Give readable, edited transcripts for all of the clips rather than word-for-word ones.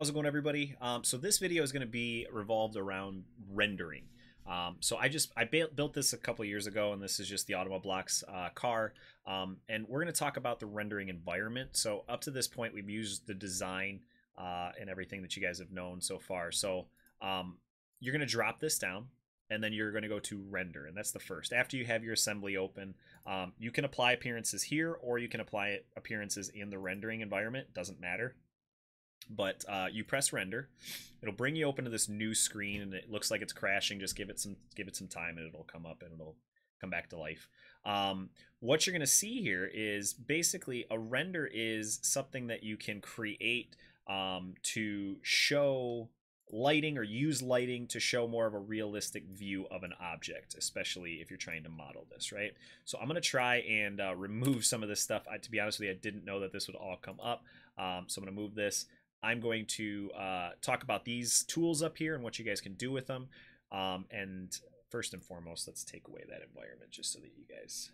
How's it going, everybody? So this video is going to be revolved around rendering. So I built this a couple years ago, and this is just the Automoblocks car. And we're going to talk about the rendering environment. So up to this point, we've used the design and everything that you guys have known so far. So you're going to drop this down, and then you're going to go to render, and that's the first. After you have your assembly open, you can apply appearances here, or you can apply appearances in the rendering environment. Doesn't matter. But you press render, it'll bring you open to this new screen, and it looks like it's crashing. Just give it some time, and it'll come up and it'll come back to life. What you're going to see here is basically a render is something that you can create to show lighting or use lighting to show more of a realistic view of an object, especially if you're trying to model this, right? So I'm going to try and remove some of this stuff. To be honest with you, I didn't know that this would all come up. So I'm going to move this. I'm going to talk about these tools up here and what you guys can do with them. And first and foremost, let's take away that environment just so that you guys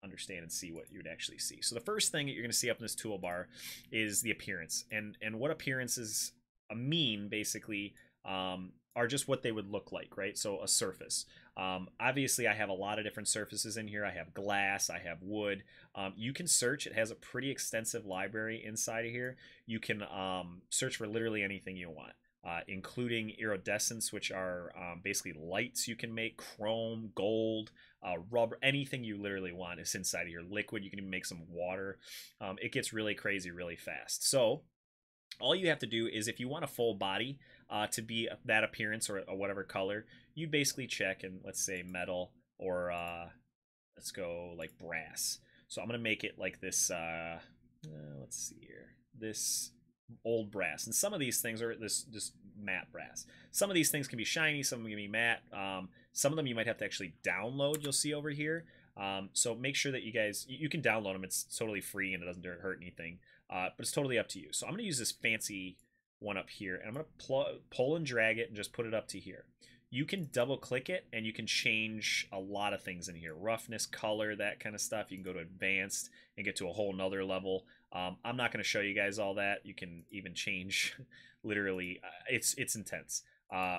understand and see what you'd actually see. So the first thing that you're going to see up in this toolbar is the appearance. And what appearances mean, basically, are just what they would look like, right? So a surface. Obviously, I have a lot of different surfaces in here. I have glass, I have wood. You can search. It has a pretty extensive library inside of here. You can search for literally anything you want, including iridescence, which are basically lights you can make, chrome, gold, rubber, anything you literally want is inside of here. Liquid, you can even make some water. It gets really crazy really fast. So all you have to do is, if you want a full body to be that appearance or whatever color, you basically check, and let's say metal, or let's go like brass. So I'm going to make it like this, let's see here, this old brass. And some of these things are this matte brass. Some of these things can be shiny, some of them can be matte. Some of them you might have to actually download, you'll see over here. So make sure that you can download them. It's totally free and it doesn't hurt anything. But it's totally up to you. So I'm going to use this fancy one up here, and I'm going to pull and drag it and just put it up to here. You can double click it, and you can change a lot of things in here. Roughness, color, that kind of stuff. You can go to advanced and get to a whole nother level. I'm not going to show you guys all that. You can even change literally. It's intense,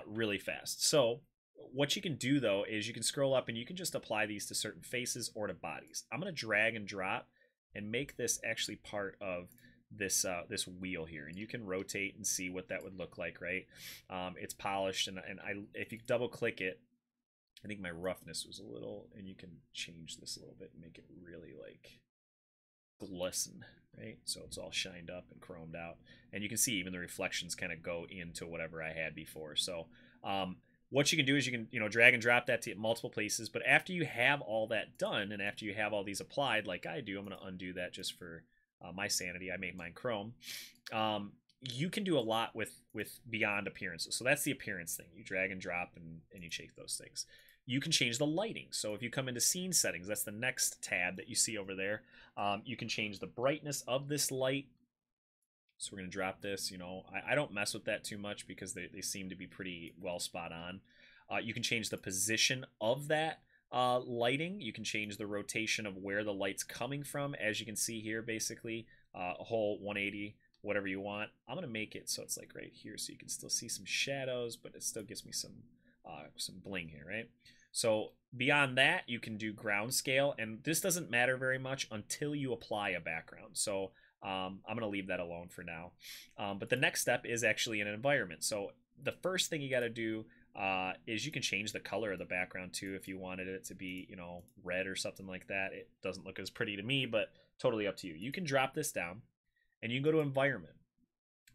really fast. So what you can do, though, is you can scroll up and you can just apply these to certain faces or to bodies. I'm going to drag and drop and make this actually part of this this wheel here, and you can rotate and see what that would look like, right? It's polished, and if you double click it, I think my roughness was a little, and you can change this a little bit and make it really like glisten, right? So it's all shined up and chromed out, and you can see even the reflections kind of go into whatever I had before. So what you can do is you can drag and drop that to multiple places. But after you have all that done, and after you have all these applied like I do, I'm going to undo that just for my sanity. I made mine chrome. You can do a lot with beyond appearances. So that's the appearance thing. You drag and drop and you change those things. You can change the lighting. So if you come into scene settings, that's the next tab that you see over there. You can change the brightness of this light. So we're going to drop this. I don't mess with that too much because they seem to be pretty well spot on. You can change the position of that lighting. You can change the rotation of where the light's coming from. As you can see here, basically a whole 180, whatever you want. I'm going to make it so it's like right here, so you can still see some shadows, but it still gives me some bling here, right? So beyond that, you can do ground scale, and this doesn't matter very much until you apply a background. So I'm going to leave that alone for now. But the next step is actually an environment. So the first thing you got to do is you can change the color of the background too if you wanted it to be, red or something like that. It doesn't look as pretty to me, but totally up to you. You can drop this down and you can go to environment.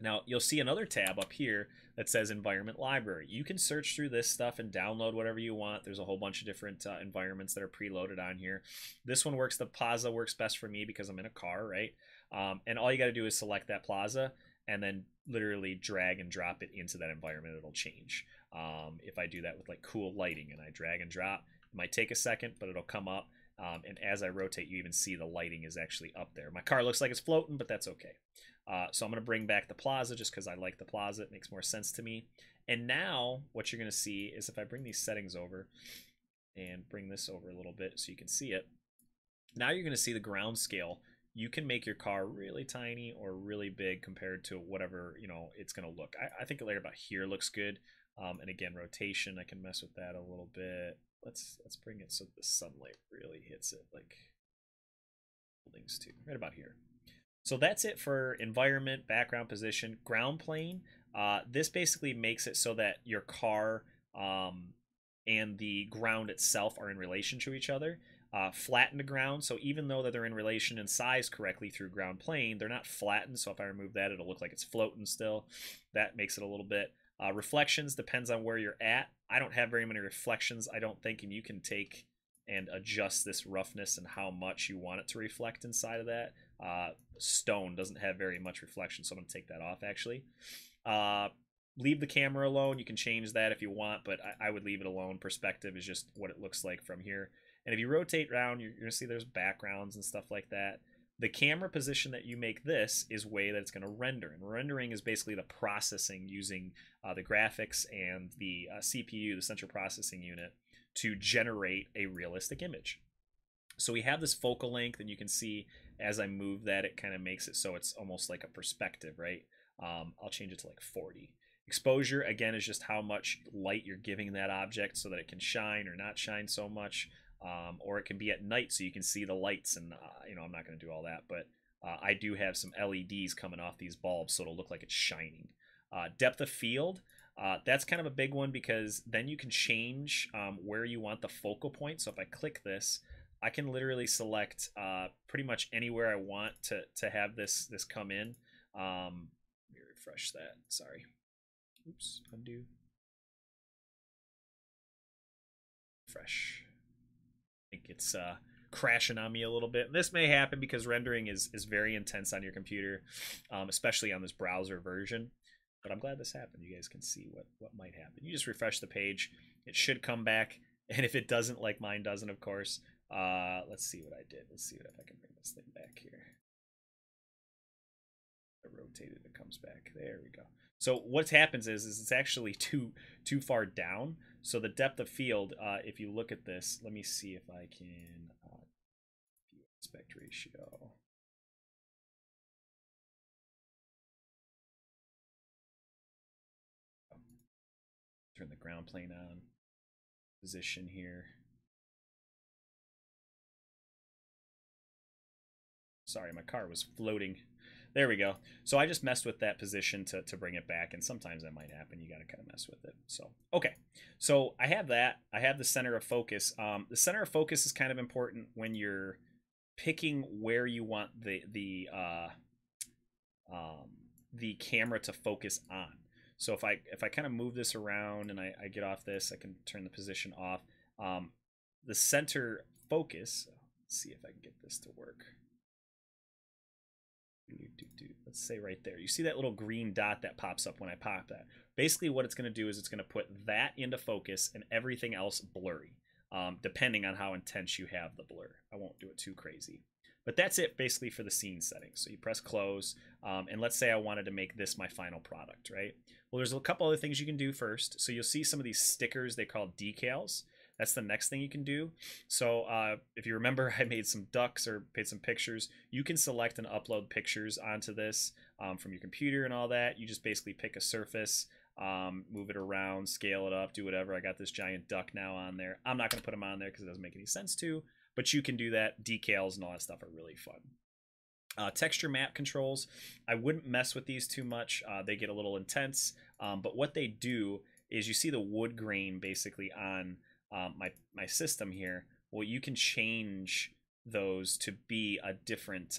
Now you'll see another tab up here that says environment library. You can search through this stuff and download whatever you want. There's a whole bunch of different environments that are preloaded on here. This one works. The Plaza works best for me because I'm in a car, right? And all you got to do is select that Plaza and then literally drag and drop it into that environment. It'll change. If I do that with like cool lighting and I drag and drop, it might take a second, but it'll come up. And as I rotate, you even see the lighting is actually up there. My car looks like it's floating, but that's okay. So I'm going to bring back the Plaza just because I like the Plaza. It makes more sense to me. And now what you're going to see is if I bring these settings over and bring this over a little bit so you can see it, now you're going to see the ground scale you can make your car really tiny or really big compared to whatever, you know, it's going to look. I think like about here looks good. And again, rotation, I can mess with that a little bit. Let's bring it so the sunlight really hits it, like buildings too, right about here. So that's it for environment, background position, ground plane. This basically makes it so that your car and the ground itself are in relation to each other. Flatten the ground, so even though that they're in relation in size correctly through ground plane, they're not flattened. So if I remove that, it'll look like it's floating still. That makes it a little bit. Reflections depends on where you're at. I don't have very many reflections, I don't think, and you can take and adjust this roughness and how much you want it to reflect inside of that. Stone doesn't have very much reflection, so I'm going to take that off actually. Leave the camera alone. You can change that if you want, but I would leave it alone. Perspective is just what it looks like from here. And if you rotate around, you're going to see there's backgrounds and stuff like that. The camera position that you make this is way that it's going to render. And rendering is basically the processing using the graphics and the CPU, the central processing unit, to generate a realistic image. So we have this focal length, and you can see as I move that, it kind of makes it so it's almost like a perspective, right? I'll change it to like 40. Exposure, again, is just how much light you're giving that object so that it can shine or not shine so much. Or it can be at night so you can see the lights, and you know, I'm not going to do all that, but I do have some LEDs coming off these bulbs so it'll look like it's shining. Depth of field, that's kind of a big one because then you can change where you want the focal point. So if I click this, I can literally select pretty much anywhere I want to have this come in. Let me refresh that. Sorry. Oops. Undo. Fresh. I think it's crashing on me a little bit. This may happen because rendering is very intense on your computer, especially on this browser version. But I'm glad this happened. You guys can see what might happen. You just refresh the page. It should come back. And if it doesn't, like mine doesn't, of course, let's see what I did. Let's see if I can bring this thing back here. I rotated, it comes back. There we go. So what happens is it's actually too far down. So the depth of field, if you look at this, let me see if I can view aspect ratio. Turn the ground plane on. Position here. Sorry, my car was floating. There we go. So I just messed with that position to bring it back, and sometimes that might happen. You got to kind of mess with it. So, okay. So I have that. I have the center of focus. The center of focus is kind of important when you're picking where you want the camera to focus on. So if I kind of move this around and I get off this, I can turn the position off. The center focus, let's see if I can get this to work. Let's say right there. You see that little green dot that pops up when I pop that? Basically what it's going to do is it's going to put that into focus and everything else blurry, depending on how intense you have the blur. I won't do it too crazy. But that's it basically for the scene settings. So you press close, and let's say I wanted to make this my final product, right? Well, there's a couple other things you can do first. So you'll see some of these stickers they call decals. That's the next thing you can do. So if you remember, I made some ducks or made some pictures. You can select and upload pictures onto this from your computer and all that. You just basically pick a surface, move it around, scale it up, do whatever. I got this giant duck now on there. I'm not going to put them on there because it doesn't make any sense to, but you can do that. Decals and all that stuff are really fun. Texture map controls, I wouldn't mess with these too much. They get a little intense, but what they do is you see the wood grain basically on my system here. Well, you can change those to be a different,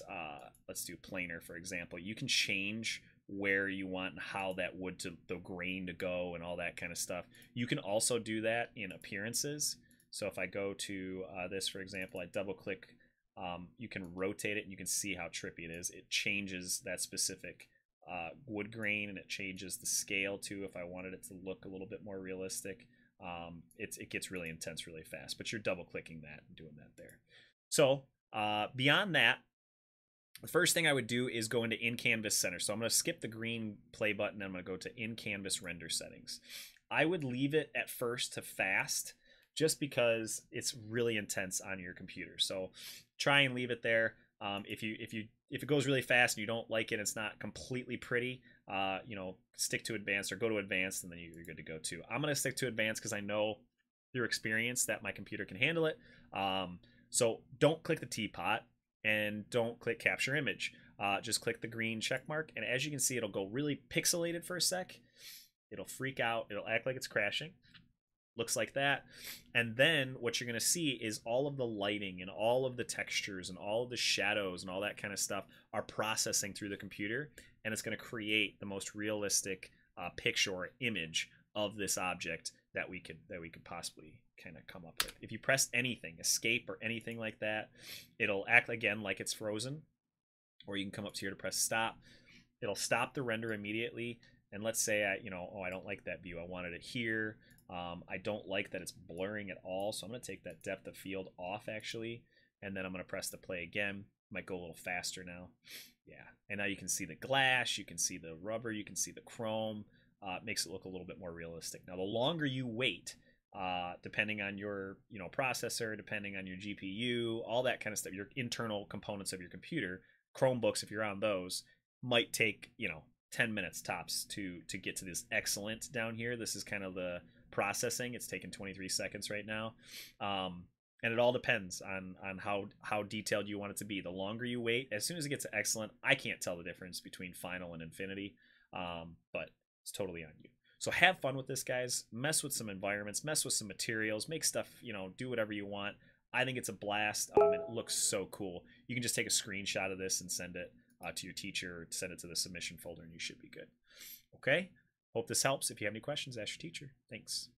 let's do planar, for example. You can change where you want and how that wood to the grain to go and all that kind of stuff. You can also do that in appearances. So if I go to this, for example, I double click, you can rotate it and you can see how trippy it is. It changes that specific wood grain, and it changes the scale too if I wanted it to look a little bit more realistic. It gets really intense really fast, but you're double clicking that and doing that there. So beyond that, the first thing I would do is go into in-canvas center. So I'm going to skip the green play button. I'm going to go to in-canvas render settings. I would leave it at first to fast just because it's really intense on your computer. So try and leave it there. If it goes really fast and you don't like it, it's not completely pretty. Stick to advanced or go to advanced, and then you're good to go too. I'm gonna stick to advanced because I know through experience that my computer can handle it. So don't click the teapot and don't click capture image. Just click the green check mark, and as you can see, it'll go really pixelated for a sec. It'll freak out. It'll act like it's crashing. Looks like that. And then what you're going to see is all of the lighting and all of the textures and all of the shadows and all that kind of stuff are processing through the computer, and it's going to create the most realistic picture or image of this object that we could possibly kind of come up with. If you press anything, escape or anything like that, it'll act again like it's frozen. Or you can come up to here to press stop. It'll stop the render immediately. And let's say I don't like that view. I wanted it here. I don't like that it's blurring at all, so I'm going to take that depth of field off actually, and then I'm going to press the play again. Might go a little faster now. Yeah, and now you can see the glass, you can see the rubber, you can see the chrome. It makes it look a little bit more realistic. Now, the longer you wait, depending on your processor, depending on your GPU, all that kind of stuff, your internal components of your computer, Chromebooks, if you're on those, might take 10 minutes tops to get to this excellent down here. This is kind of the processing. It's taken 23 seconds right now. And it all depends on how detailed you want it to be. The longer you wait, as soon as it gets to excellent, I can't tell the difference between final and infinity, but it's totally on you. So have fun with this, guys. Mess with some environments, mess with some materials, make stuff, do whatever you want. I think it's a blast. It looks so cool. You can just take a screenshot of this and send it to your teacher, or send it to the submission folder, and you should be good. Okay? Hope this helps. If you have any questions, ask your teacher. Thanks.